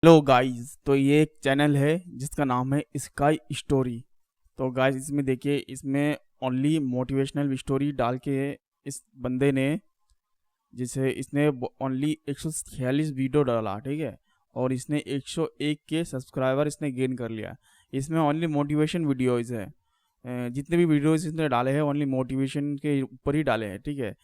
Hello guys, तो ये एक चैनल है जिसका नाम है स्काई स्टोरी। तो गाइस इसमें देखिए, इसमें ओनली मोटिवेशनल स्टोरी डाल के इस बंदे ने, जिसे इसने ओनली 146 वीडियो डाला, ठीक है। और इसने 101 के सब्सक्राइबर इसने गेन कर लिया। इसमें ओनली मोटिवेशन वीडियोज़ है। जितने भी वीडियोज़ इसने डाले हैं ओनली मोटिवेशन के ऊपर ही डाले हैं, ठीक है।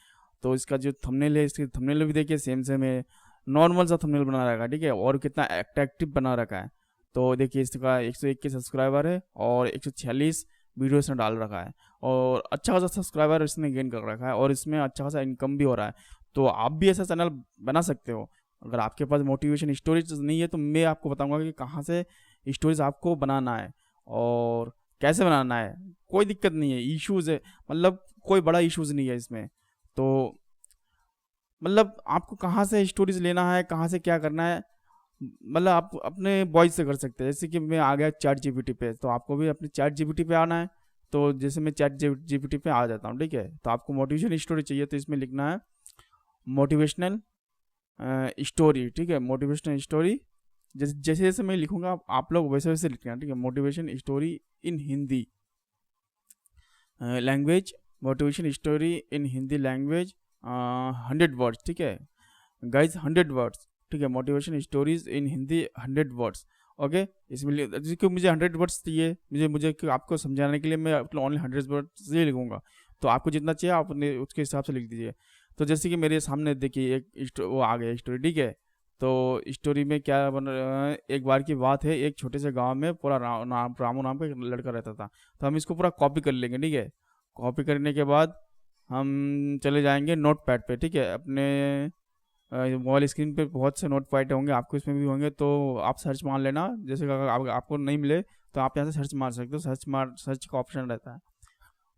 तो इसका जो थंबनेल है, इसके थंबनेल भी देखिए सेम सेम है। नॉर्मल सा थंबनेल बना रखा है, ठीक है। और कितना अट्रैक्टिव बना रखा है। तो देखिए इसका 101 के सब्सक्राइबर है और 146 वीडियो इसने डाल रखा है। और अच्छा खासा सब्सक्राइबर इसने गेन कर रखा है और इसमें अच्छा खासा इनकम भी हो रहा है। तो आप भी ऐसा चैनल बना सकते हो। अगर आपके पास मोटिवेशन स्टोरीज नहीं है तो मैं आपको बताऊंगा कि कहाँ से स्टोरीज आपको बनाना है और कैसे बनाना है। कोई दिक्कत नहीं है, इश्यूज़ है, मतलब कोई बड़ा इश्यूज़ नहीं है इसमें। तो मतलब आपको कहाँ से स्टोरीज लेना है, कहाँ से क्या करना है, मतलब आप अपने वॉइस से कर सकते हैं। जैसे कि मैं आ गया चैट जीपीटी पे, तो आपको भी अपने चैट जीपीटी पे आना है। तो जैसे मैं चैट जीपीटी पे आ जाता हूँ, ठीक है। तो आपको मोटिवेशन स्टोरी चाहिए तो इसमें लिखना है मोटिवेशनल स्टोरी, ठीक है। मोटिवेशनल स्टोरी जैसे जैसे जैसे मैं लिखूंगा आप लोग वैसे वैसे लिखना, ठीक है। Motivation story in Hindi language, motivation story in Hindi language 100 words, ठीक है गाइज, 100 वर्ड्स, ठीक है। Motivation stories in Hindi 100 words, okay. इसमें क्योंकि मुझे 100 वर्ड्स चाहिए, मुझे मुझे आपको समझाने के लिए मैं ओनली 100 वर्ड्स ही लिखूंगा। तो आपको जितना चाहिए आप उसके हिसाब से लिख दीजिए। तो जैसे कि मेरे सामने देखिए एक वो आ गया स्टोरी, ठीक है। तो स्टोरी में क्या बन रहा है, एक बार की बात है, एक छोटे से गांव में पूरा रामू नाम का एक लड़का रहता था। तो हम इसको पूरा कॉपी कर लेंगे, ठीक है। कॉपी करने के बाद हम चले जाएंगे नोट पैड पे, ठीक है। अपने मोबाइल स्क्रीन पे बहुत से नोट पैड होंगे, आपको इसमें भी होंगे। तो आप सर्च मार लेना, जैसे अगर आपको नहीं मिले तो आप यहाँ से सर्च मार सकते हो। सर्च का ऑप्शन रहता है।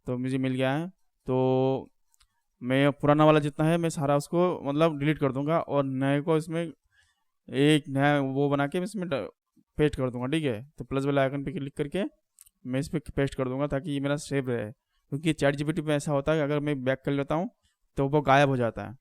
तो मुझे मिल गया है। तो मैं पुराना वाला जितना है मैं सारा उसको मतलब डिलीट कर दूंगा और नए को इसमें एक नया वो बना के इसमें पेस्ट कर दूंगा, ठीक है। तो प्लस वाला आइकन पे क्लिक करके मैं इस पर पेस्ट कर दूंगा ताकि ये मेरा सेव रहे। क्योंकि चैट जीपीटी पे ऐसा होता है कि अगर मैं बैक कर लेता हूँ तो वो गायब हो जाता है।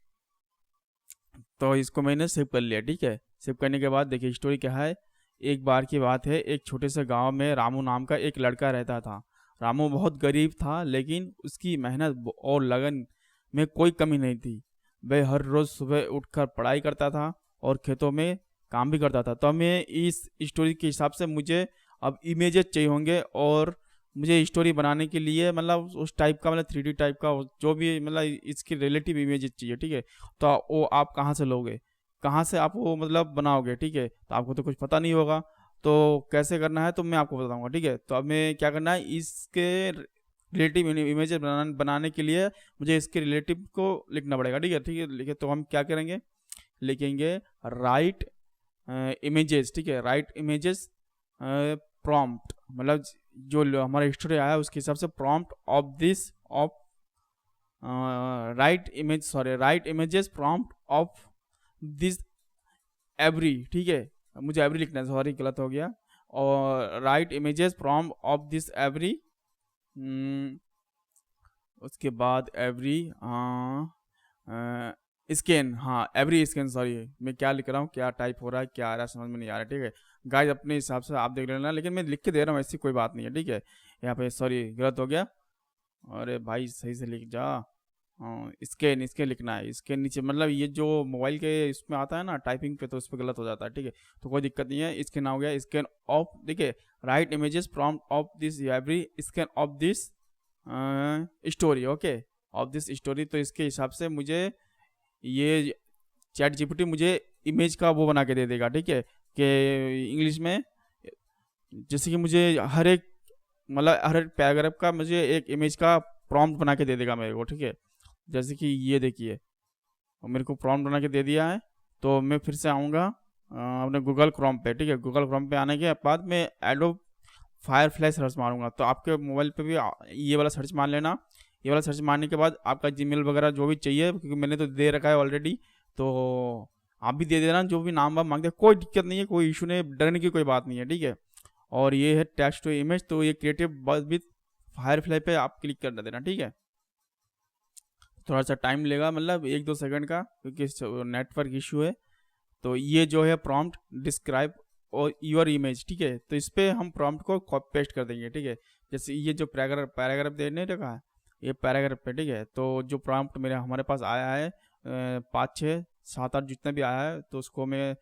तो इसको मैंने सेव कर लिया, ठीक है। सेव करने के बाद देखिए स्टोरी क्या है। एक बार की बात है, एक छोटे से गांव में रामू नाम का एक लड़का रहता था। रामू बहुत गरीब था लेकिन उसकी मेहनत और लगन में कोई कमी नहीं थी। वह हर रोज़ सुबह उठकर पढ़ाई करता था और खेतों में काम भी करता था। तो हमें इस स्टोरी के हिसाब से मुझे अब इमेजेस चाहिए होंगे और मुझे स्टोरी बनाने के लिए मतलब उस टाइप का, मतलब 3D टाइप का जो भी, मतलब इसकी रिलेटिव इमेजेस चाहिए, ठीक है। तो वो आप कहाँ से लोगे, कहाँ से आप वो मतलब बनाओगे, ठीक है। तो आपको तो कुछ पता नहीं होगा, तो कैसे करना है तो मैं आपको बताऊंगा, ठीक है। तो अब मैं क्या करना है, इसके रिलेटिव इमेजेस बनाने के लिए मुझे इसके रिलेटिव को लिखना पड़ेगा, ठीक है। ठीक है, लिखे तो हम क्या करेंगे, लिखेंगे राइट इमेजेस, ठीक है। राइट इमेजेस प्रॉम्प्ट, मतलब जो हमारा स्टोरी आया उसके हिसाब से prompt of this of right images prompt of this every, ठीक है। मुझे एवरी लिखना है, सॉरी गलत हो गया। और right images prompt of this every, उसके बाद एवरी स्कैन, हाँ एवरी स्कैन, सॉरी मैं क्या लिख रहा हूँ, क्या टाइप हो रहा है, क्या आ रहा है समझ में नहीं आ रहा है, ठीक है। गाइस अपने हिसाब से आप देख लेना, लेकिन मैं लिख के दे रहा हूँ, ऐसी कोई बात नहीं है, ठीक है। यहाँ पे सॉरी गलत हो गया, अरे भाई सही से लिख जा। हाँ स्कैन, इसके लिखना है, इसके नीचे, मतलब ये जो मोबाइल के इसमें आता है ना टाइपिंग पे, तो उस पर गलत हो जाता है, ठीक है। तो कोई दिक्कत नहीं है, स्कैन हो गया, स्कैन ऑफ, देखिए right images prompt of this every scan of this story, okay, of this story. तो इसके हिसाब से मुझे ये चैट जीपीटी मुझे इमेज का वो बना के दे देगा, ठीक है। कि इंग्लिश में जैसे कि मुझे हर एक, मतलब हर एक पैराग्राफ का मुझे एक इमेज का प्रॉम्प्ट बना के दे देगा मेरे को, ठीक है। जैसे कि ये देखिए मेरे को प्रॉम्प्ट बना के दे दिया है। तो मैं फिर से आऊँगा अपने गूगल क्रोम पे, ठीक है। गूगल क्रोम पे आने के बाद मैं एडोब फायरफ्लाई सर्च मारूंगा। तो आपके मोबाइल पे भी ये वाला सर्च मार लेना। ये वाला सर्च मारने के बाद आपका जीमेल वगैरह जो भी चाहिए, क्योंकि मैंने तो दे रखा है ऑलरेडी, तो आप भी दे देना जो भी नाम वाम मांगते हैं, कोई दिक्कत नहीं है, कोई इशू नहीं, डरने की कोई बात नहीं है, ठीक है। और ये है टेक्स्ट टू इमेज, तो ये क्रिएटिव विद फायरफ्लाई पे आप क्लिक कर देना, ठीक है। थोड़ा सा टाइम लेगा, मतलब 1-2 सेकंड का, क्योंकि नेटवर्क इशू है। तो ये जो है प्रॉम्प्ट डिस्क्राइब और योर इमेज, ठीक है। तो इस पर हम प्रॉम्प्ट को कॉपी पेस्ट कर देंगे, ठीक है। जैसे ये जो पैराग्राफ देने रखा है, ये पैराग्राफ पे, ठीक है। तो जो प्रॉम्प्ट मेरे हमारे पास आया है 5 6 7 8 जितना भी आया है, तो उसको मैं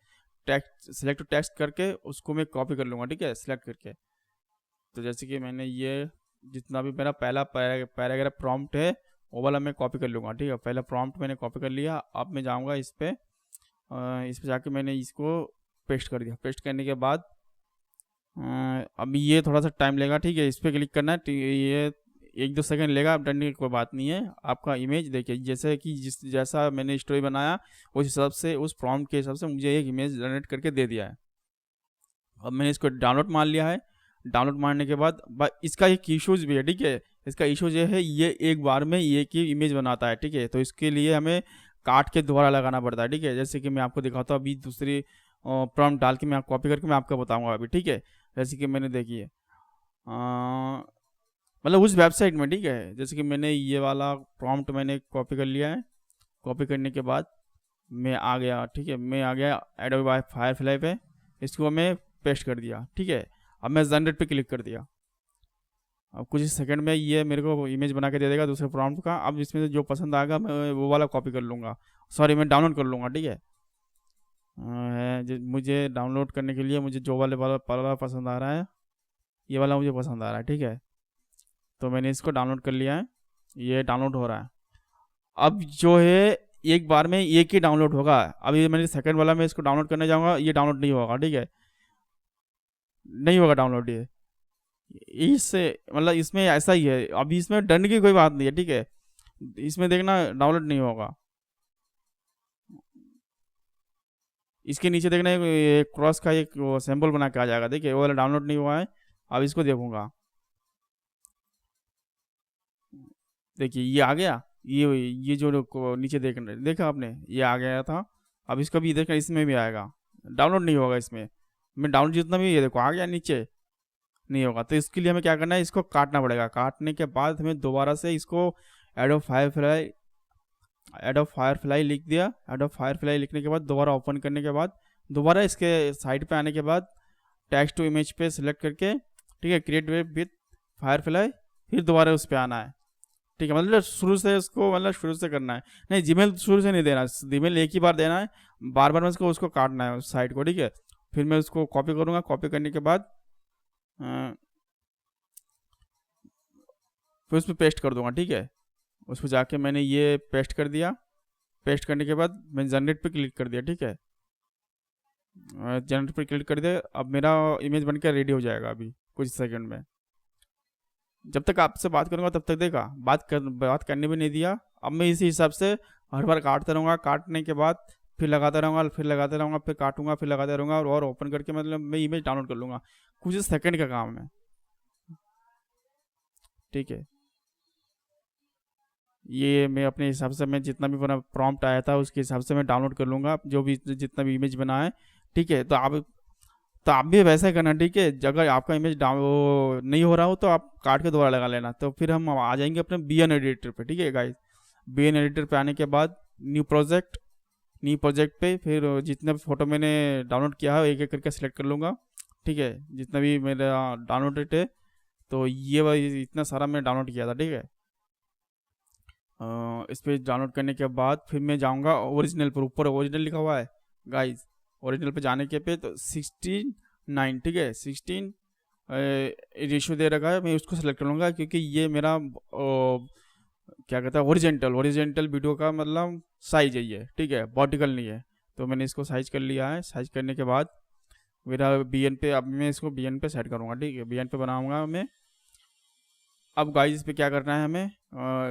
टेक्स्ट सेलेक्ट टेक्स्ट करके उसको मैं कॉपी कर लूँगा, ठीक है, सेलेक्ट करके। तो जैसे कि मैंने ये जितना भी मेरा पहला पैराग्राफ प्रॉम्प्ट है वो वाला मैं कॉपी कर लूँगा, ठीक है। पहला प्रॉम्प्ट मैंने कॉपी कर लिया। अब मैं जाऊँगा इस पर जाके मैंने इसको पेस्ट कर दिया। पेस्ट करने के बाद अभी ये थोड़ा सा टाइम लेगा, ठीक है। इस पर क्लिक करना है, ये 1-2 सेकंड लेगा। अब डरने की कोई बात नहीं है। आपका इमेज देखिए, जैसे कि जैसा मैंने स्टोरी बनाया उस हिसाब से, उस प्रॉम्प्ट के हिसाब से मुझे एक इमेज जनरेट करके दे दिया है। अब मैंने इसको डाउनलोड मार लिया है। डाउनलोड मारने के बाद इसका एक इशूज भी है, ठीक है। इसका इशूज ये है, ये एक बार में एक ही इमेज बनाता है, ठीक है। तो इसके लिए हमें काट के दोबारा लगाना पड़ता है, ठीक है। जैसे कि मैं आपको दिखाता हूँ अभी, दूसरी प्रॉम्प्ट डाल के मैं कॉपी करके मैं आपको बताऊंगा अभी, ठीक है। जैसे कि मैंने देखिए मतलब उस वेबसाइट में, ठीक है। जैसे कि मैंने ये वाला प्रॉम्प्ट मैंने कॉपी कर लिया है। कॉपी करने के बाद मैं आ गया, ठीक है। मैं आ गया एडोबी फायरफ्लाई पे, इसको मैं पेस्ट कर दिया, ठीक है। अब मैं जनरेट पे क्लिक कर दिया। अब कुछ सेकंड में ये मेरे को इमेज बना के दे देगा दूसरे प्रॉम्प्ट का। अब इसमें से जो पसंद आएगा मैं वो वाला कॉपी कर लूँगा, सॉरी मैं डाउनलोड कर लूँगा, ठीक है। मुझे डाउनलोड करने के लिए मुझे जो वाला पसंद आ रहा है, ये वाला मुझे पसंद आ रहा है, ठीक है। तो मैंने इसको डाउनलोड कर लिया है, ये डाउनलोड हो रहा है। अब जो है एक बार में एक ही डाउनलोड होगा। अभी मैंने सेकंड वाला में इसको डाउनलोड करने जाऊँगा, ये डाउनलोड नहीं होगा, ठीक है, नहीं होगा डाउनलोड ये। इससे मतलब इसमें ऐसा ही है। अभी इसमें डरने की कोई बात नहीं है, ठीक है। इसमें देखना डाउनलोड नहीं होगा। इसके नीचे देखना एक क्रॉस का एक सिंबल बना के आ जाएगा, देखिए वो वाला डाउनलोड नहीं हुआ है। अब इसको देखूंगा, देखिए ये आ गया। ये जो नीचे देखा आपने, ये आ गया था। अब इसका भी देखना, इसमें भी आएगा, डाउनलोड नहीं होगा इसमें। मैं डाउनलोड जितना भी, ये देखो आ गया, नीचे नहीं होगा। तो इसके लिए हमें क्या करना है, इसको काटना पड़ेगा। काटने के बाद हमें दोबारा से इसको एडोब फायरफ्लाई लिख दिया। एडोब फायरफ्लाई लिखने के बाद दोबारा ओपन करने के बाद, दोबारा इसके साइड पे आने के बाद टेक्स्ट टू इमेज पे सिलेक्ट करके, ठीक है, क्रिएट वेब विथ फायरफ्लाई, फिर दोबारा उस पर आना है, ठीक है। मतलब शुरू से इसको, मतलब शुरू से करना है, नहीं जीमेल शुरू से नहीं देना, जीमेल एक ही बार देना है, बार बार में उसको काटना है उस साइड को, ठीक है। फिर मैं उसको कॉपी करूँगा। कॉपी करने के बाद फिर उस पर पेस्ट कर दूंगा, ठीक है। उस पर जाके मैंने ये पेस्ट कर दिया। पेस्ट करने के बाद मैंने जनरेट पे क्लिक कर दिया, ठीक है। जनरेट पे क्लिक कर दिया। अब मेरा इमेज बनकर रेडी हो जाएगा अभी कुछ सेकंड में। जब तक आपसे बात करूंगा तब तक देखा बात करने भी नहीं दिया। अब मैं इसी हिसाब से हर बार काटता रहूँगा। काटने के बाद फिर लगाता रहूँगा, फिर लगाता रहूँगा, फिर काटूंगा, फिर लगाता रहूँगा, और ओपन करके मतलब मैं इमेज डाउनलोड कर लूँगा। कुछ सेकंड का काम है, ठीक है। ये मैं अपने हिसाब से, मैं जितना भी बना प्रॉम्प्ट आया था उसके हिसाब से मैं डाउनलोड कर लूँगा जो भी जितना भी इमेज बना है, ठीक है। तो आप भी वैसा ही करना, ठीक है। अगर आपका इमेज नहीं हो रहा हो तो आप काट के दोबारा लगा लेना। तो फिर हम आ जाएंगे अपने बीएन एडिटर पे, ठीक है गाइस। बीएन एडिटर पे आने के बाद न्यू प्रोजेक्ट पे फिर जितने भी फोटो मैंने डाउनलोड किया है एक एक करके सिलेक्ट कर लूँगा, ठीक है। जितना भी मेरा डाउनलोडेड है, तो ये इतना सारा मैंने डाउनलोड किया था, ठीक है। इस पर डाउनलोड करने के बाद फिर मैं जाऊंगा ओरिजिनल पर। ऊपर ओरिजिनल लिखा हुआ है गाइस, ओरिजिनल पे जाने के पे तो 16:9, ठीक है, 16 रेशियो दे रखा है। मैं उसको सेलेक्ट कर लूँगा क्योंकि ये मेरा क्या कहता है ओरिजेंटल वीडियो का मतलब साइज है ये, ठीक है, वर्टिकल नहीं है। तो मैंने इसको साइज कर लिया है। साइज करने के बाद मेरा बीएन पे, अब मैं इसको बीएन पे सेट करूँगा, ठीक है। बीएन पे बनाऊँगा मैं। अब गाइस इस पे क्या करना है हमें,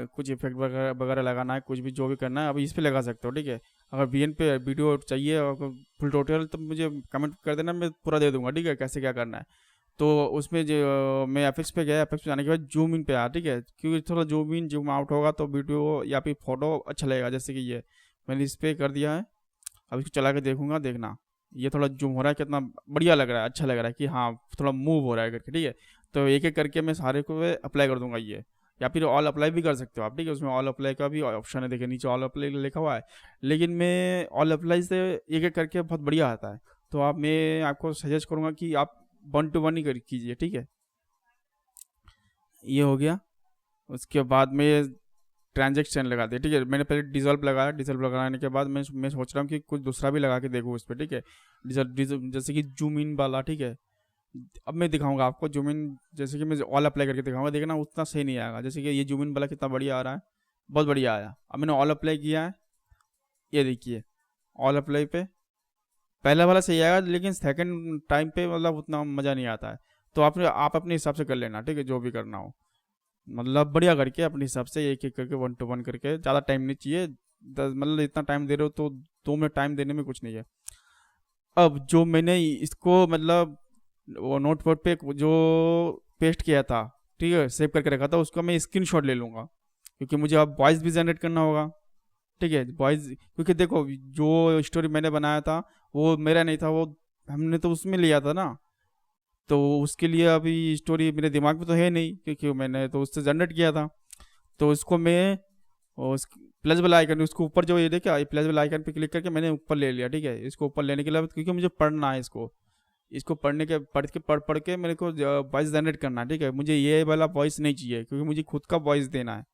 कुछ इफेक्ट वगैरह लगाना है, कुछ भी जो भी करना है अब इस पे लगा सकते हो, ठीक है। अगर बीएन पे वीडियो चाहिए और फुल टोटल तो मुझे कमेंट कर देना, मैं पूरा दे दूंगा, ठीक है, कैसे क्या करना है। तो उसमें जो मैं एफएक्स पे गया, एफएक्स पे जाने के बाद जूम इन पे आया, ठीक है, क्योंकि थोड़ा जूम इन जूम आउट होगा तो वीडियो या फिर फोटो अच्छा लगेगा। जैसे कि ये मैंने इस पर कर दिया है। अब इसको चला के देखूंगा, देखना ये थोड़ा जूम हो रहा है, कितना बढ़िया लग रहा है, अच्छा लग रहा है कि हाँ थोड़ा मूव हो रहा है करके, ठीक है। तो एक एक करके मैं सारे को अप्लाई कर दूंगा ये, या फिर ऑल अप्लाई भी कर सकते हो आप, ठीक है। उसमें ऑल अप्लाई का भी ऑप्शन है, देखिए नीचे ऑल अप्लाई लिखा हुआ है। लेकिन मैं ऑल अप्लाई से एक एक करके बहुत बढ़िया आता है, तो मैं आपको सजेस्ट करूँगा कि आप 1 to 1 ही कीजिए, ठीक है। ये हो गया। उसके बाद में ट्रांजेक्शन लगा दिया, ठीक है। मैंने पहले डिजॉल्व लगाया, डिजॉल्व लगाने के बाद मैं सोच रहा हूँ कि कुछ दूसरा भी लगा के देखूँ उस पर, ठीक है। डिजॉल्व जैसे कि जूम इन वाला, ठीक है। अब मैं दिखाऊंगा आपको जूम इन, जैसे कि मैं ऑल अप्लाई करके दिखाऊंगा, देखना उतना सही नहीं आएगा। जैसे कि ये जूम इन वाला कितना बढ़िया आ रहा है, बहुत बढ़िया आया। अब मैंने ऑल अप्लाई किया है, ये देखिए ऑल अप्लाई पे पहला वाला सही आएगा, लेकिन सेकंड टाइम पे मतलब उतना मज़ा नहीं आता है। तो आप अपने हिसाब से कर लेना, ठीक है, जो भी करना हो, मतलब बढ़िया करके अपने हिसाब से एक एक करके 1 to 1 करके। ज़्यादा टाइम नहीं चाहिए, 10 मतलब इतना टाइम दे रहे हो तो 2 मिनट टाइम देने में कुछ नहीं है। अब जो मैंने इसको मतलब वो नोटपैड पे जो पेस्ट किया था, ठीक है, सेव करके रखा था, उसका मैं स्क्रीनशॉट ले लूँगा, क्योंकि मुझे अब वॉइस भी जनरेट करना होगा, ठीक है। वॉइस, क्योंकि देखो जो स्टोरी मैंने बनाया था वो मेरा नहीं था, वो हमने तो उसमें लिया था ना, तो उसके लिए अभी स्टोरी मेरे दिमाग में तो है नहीं, क्योंकि मैंने तो उससे जनरेट किया था। तो इसको मैं उस प्लस वाला आइकन, उसको ऊपर जो ये देखा, प्लस वाला आइकन पे क्लिक करके मैंने ऊपर ले लिया, ठीक है। इसको ऊपर लेने के लिए, क्योंकि मुझे पढ़ना है इसको पढ़ के मेरे को वॉइस जनरेट करना है, ठीक है। मुझे ये वाला वॉइस नहीं चाहिए, क्योंकि मुझे खुद का वॉइस देना है,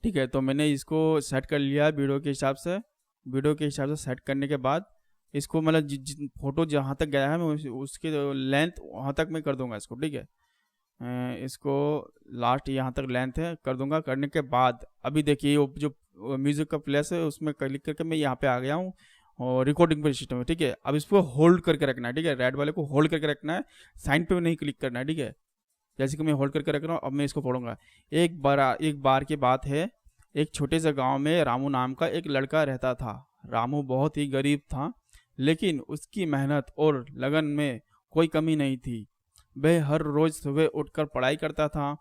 ठीक है। तो मैंने इसको सेट कर लिया वीडियो के हिसाब से। वीडियो के हिसाब से सेट करने के बाद इसको मतलब फोटो जहाँ तक गया है मैं उसके लेंथ वहाँ तक मैं कर दूंगा इसको, ठीक है। इसको लास्ट यहाँ तक लेंथ है कर दूंगा। करने के बाद अभी देखिए वो जो म्यूज़िक का प्लेस है उसमें क्लिक करके मैं यहाँ पे आ गया हूँ और रिकॉर्डिंग पे सिस्टम है, ठीक है। अब इसको होल्ड करके रखना है, ठीक है। रेड वाले को होल्ड करके रखना है, साइन पे नहीं क्लिक करना है, ठीक है। जैसे कि मैं होल्ड करके रख रहा हूँ, अब मैं इसको पढ़ूंगा। एक बार की बात है, एक छोटे से गांव में रामू नाम का एक लड़का रहता था। रामू बहुत ही गरीब था, लेकिन उसकी मेहनत और लगन में कोई कमी नहीं थी। वह हर रोज सुबह उठकर पढ़ाई करता था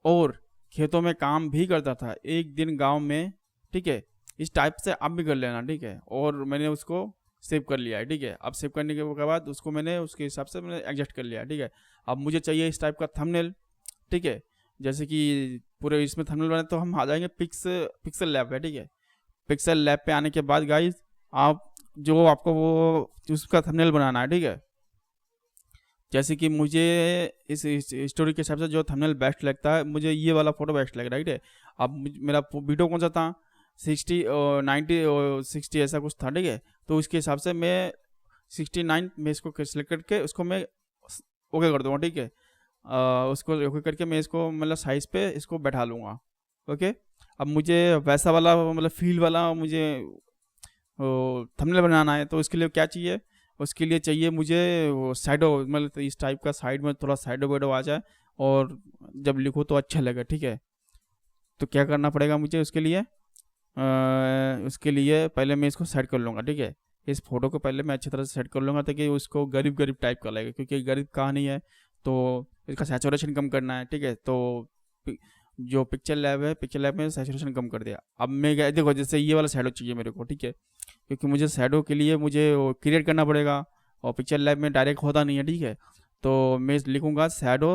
और खेतों में काम भी करता था। एक दिन गांव में, ठीक है, इस टाइप से आप भी कर लेना, ठीक है। और मैंने उसको सेव कर लिया है, ठीक है। अब सेव करने के बाद उसको मैंने उसके हिसाब से मैंने एडजस्ट कर लिया, ठीक है। अब मुझे चाहिए इस टाइप का थंबनेल, ठीक है। जैसे कि पूरे इसमें थंबनेल बने तो हम आ जाएंगे पिक्सल लैब पे, ठीक है। पिक्सल लैब पे आने के बाद गाइज आप जो आपको वो उसका थंबनेल बनाना है, ठीक है। जैसे कि मुझे इस स्टोरी के हिसाब से जो थंबनेल बेस्ट लगता है, मुझे ये वाला फोटो बेस्ट लग रहा है, ठीक है। अब मेरा वीडियो कौन सा था, 60 90 60 ऐसा कुछ था, ठीक है। तो उसके हिसाब से मैं 69 में इसको सेलेक्ट करके उसको मैं ओके कर दूँगा, ठीक है। उसको ओके करके मैं इसको मतलब साइज़ पे इसको बैठा लूँगा, ओके। अब मुझे वैसा वाला मतलब फील वाला मुझे थंबनेल बनाना है, तो इसके लिए क्या चाहिए, उसके लिए चाहिए मुझे वो शैडो, मतलब इस टाइप का साइड में थोड़ा शैडो वेडो आ जाए और जब लिखो तो अच्छा लगे, ठीक है। तो क्या करना पड़ेगा मुझे उसके लिए पहले मैं इसको सेट कर लूँगा, ठीक है। इस फोटो को पहले मैं अच्छी तरह से सेट कर लूँगा ताकि उसको गरीब गरीब टाइप का लगेगा, क्योंकि गरीब कहानी है तो इसका सैचुरेशन कम करना है, ठीक है। तो जो पिक्चर लैब है, पिक्चर लैब में सैचुरेशन कम कर दिया। अब मैं देखो जैसे ये वाला शैडो चाहिए मेरे को, ठीक है, क्योंकि मुझे शैडो के लिए मुझे वो क्रिएट करना पड़ेगा और पिक्चर लैब में डायरेक्ट होता नहीं है, ठीक है। तो मैं लिखूँगा शैडो,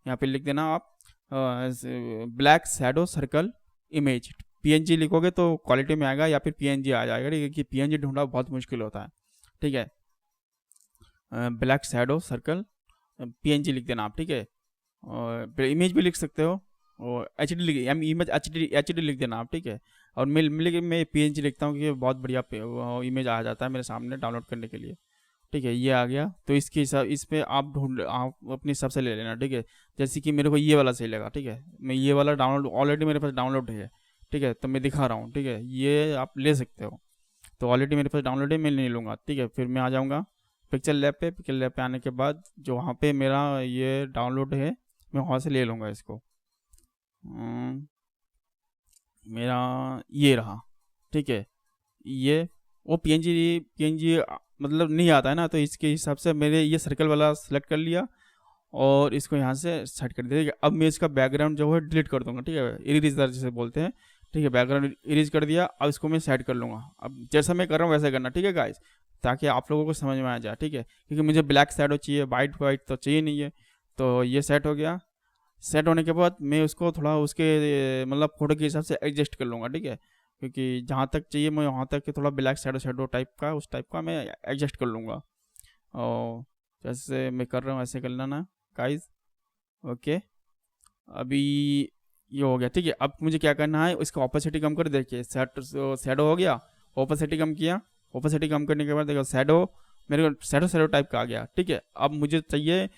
यहाँ पे लिख देना आप black shadow circle image. PNG लिखोगे तो क्वालिटी में आएगा या फिर पीएनजी आ जाएगा, ठीक है, कि पीएनजी ढूंढना बहुत मुश्किल होता है, ठीक है। ब्लैक शैडो सर्कल पीएनजी लिख देना आप, ठीक है। और इमेज भी लिख सकते हो और एचडी इमेज एचडी लिख देना आप, ठीक है। और मैं पीएनजी लिखता हूँ क्योंकि बहुत बढ़िया इमेज आ जाता है मेरे सामने डाउनलोड करने के लिए, ठीक है। ये आ गया, तो इसके हिसाब इस पर आप अपने हिसाब से ले लेना, ठीक है। जैसे कि मेरे को ये वाला सही लगा, ठीक है, मैं ये वाला डाउनलोड ऑलरेडी मेरे पास डाउनलोड है, ठीक है, तो मैं दिखा रहा हूँ, ठीक है, ये आप ले सकते हो। तो ऑलरेडी मेरे पास डाउनलोड है, मैं नहीं लूँगा, ठीक है। फिर मैं आ जाऊँगा पिक्चर लैब पे। पिक्चर लैब पे आने के बाद जो वहाँ पे मेरा ये डाउनलोड है मैं वहाँ से ले लूँगा इसको। मेरा ये रहा, ठीक है। ये वो पीएनजी मतलब नहीं आता है ना, तो इसके हिसाब से मैंने ये सर्कल वाला सेलेक्ट कर लिया और इसको यहाँ से सेट कर दिया। अब मैं इसका बैकग्राउंड जो है डिलीट कर दूंगा, ठीक है, इरेजर जिसे बोलते हैं, ठीक है। बैकग्राउंड इरेज कर दिया। अब इसको मैं सेट कर लूँगा। अब जैसा मैं कर रहा हूँ वैसा करना, ठीक है गाइस, ताकि आप लोगों को समझ में आ जाए, ठीक है, क्योंकि मुझे ब्लैक शैडो चाहिए, वाइट तो चाहिए नहीं है। तो ये सेट हो गया। सेट होने के बाद मैं उसको थोड़ा उसके मतलब फोटो के हिसाब से एडजस्ट कर लूँगा, ठीक है। क्योंकि जहाँ तक चाहिए मैं वहाँ तक के थोड़ा ब्लैक शैडो टाइप का, उस टाइप का मैं एडजस्ट कर लूँगा। और जैसे मैं कर रहा हूँ ऐसे कर लेना गाइस। ओके, अभी ये हो गया, ठीक है। अब मुझे क्या करना है, इसका ऑपोसिटी कम कर, देखिए शैडो हो गया, ऑपोसिटी कम किया, ऑपोसिटी कम करने के बाद देखो शैडो मेरे को शैडो टाइप का आ गया, ठीक है। अब मुझे चाहिए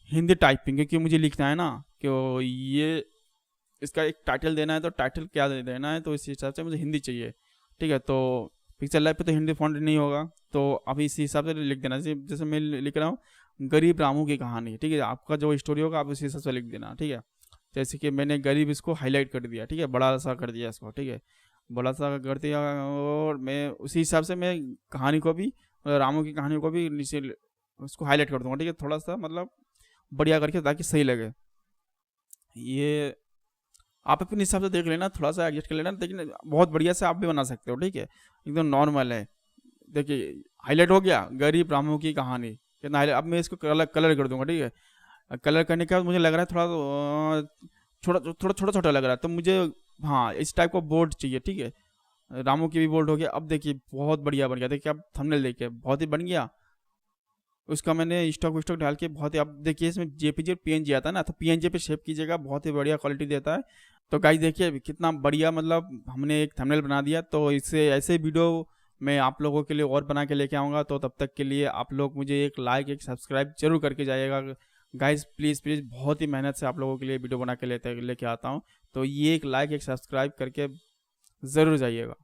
हिंदी टाइपिंग, क्योंकि मुझे लिखना है ना कि ये इसका एक टाइटल देना है, तो टाइटल क्या देना है, तो इस हिसाब से मुझे हिंदी चाहिए, ठीक है। तो पिक्चर लैब पे तो हिंदी फॉन्ट नहीं होगा, तो अब इस हिसाब से लिख देना। जैसे मैं लिख रहा हूँ गरीब रामू की कहानी, ठीक है। आपका जो स्टोरी होगा आप उसी हिसाब से लिख देना, ठीक है। जैसे कि मैंने गरीब इसको हाईलाइट कर दिया, ठीक है, बड़ा सा कर दिया इसको, ठीक है, बड़ा सा कर दिया। और मैं उसी हिसाब से मैं कहानी को भी, रामू की कहानी को भी नीचे उसको हाईलाइट कर दूंगा, ठीक है, थोड़ा सा मतलब बढ़िया करके, ताकि सही लगे। ये आप अपने हिसाब से देख लेना, थोड़ा सा एडजस्ट कर लेना, लेकिन बहुत बढ़िया से आप भी बना सकते हो, ठीक है, एकदम नॉर्मल है। देखिए हाईलाइट हो गया गरीब रामू की कहानी, कितना हाईलाइट। अब मैं इसको कलर कर दूंगा, ठीक है। कलर करने के बाद मुझे लग रहा है थोड़ा छोटा छोटा लग रहा है, तो मुझे हाँ इस टाइप का बोर्ड चाहिए, ठीक है। रामू की भी बोर्ड हो गया। अब देखिए बहुत बढ़िया बन गया, देखिए अब थंबनेल देखिए बहुत ही बन गया। उसका मैंने स्टॉक डाल के बहुत ही, अब देखिए इसमें जेपीजी और पीएनजी आता है ना, तो पीएनजी पे शेप कीजिएगा, बहुत ही बढ़िया क्वालिटी देता है। तो गाइस देखिए कितना बढ़िया, मतलब हमने एक थंबनेल बना दिया। तो इससे ऐसे वीडियो मैं आप लोगों के लिए और बना के लेके आऊँगा। तो तब तक के लिए आप लोग मुझे एक लाइक एक सब्सक्राइब जरूर करके जाइएगा गाइस, प्लीज़ प्लीज़, बहुत ही मेहनत से आप लोगों के लिए वीडियो बना के लेके आता हूँ। तो ये एक लाइक एक सब्सक्राइब करके ज़रूर जाइएगा।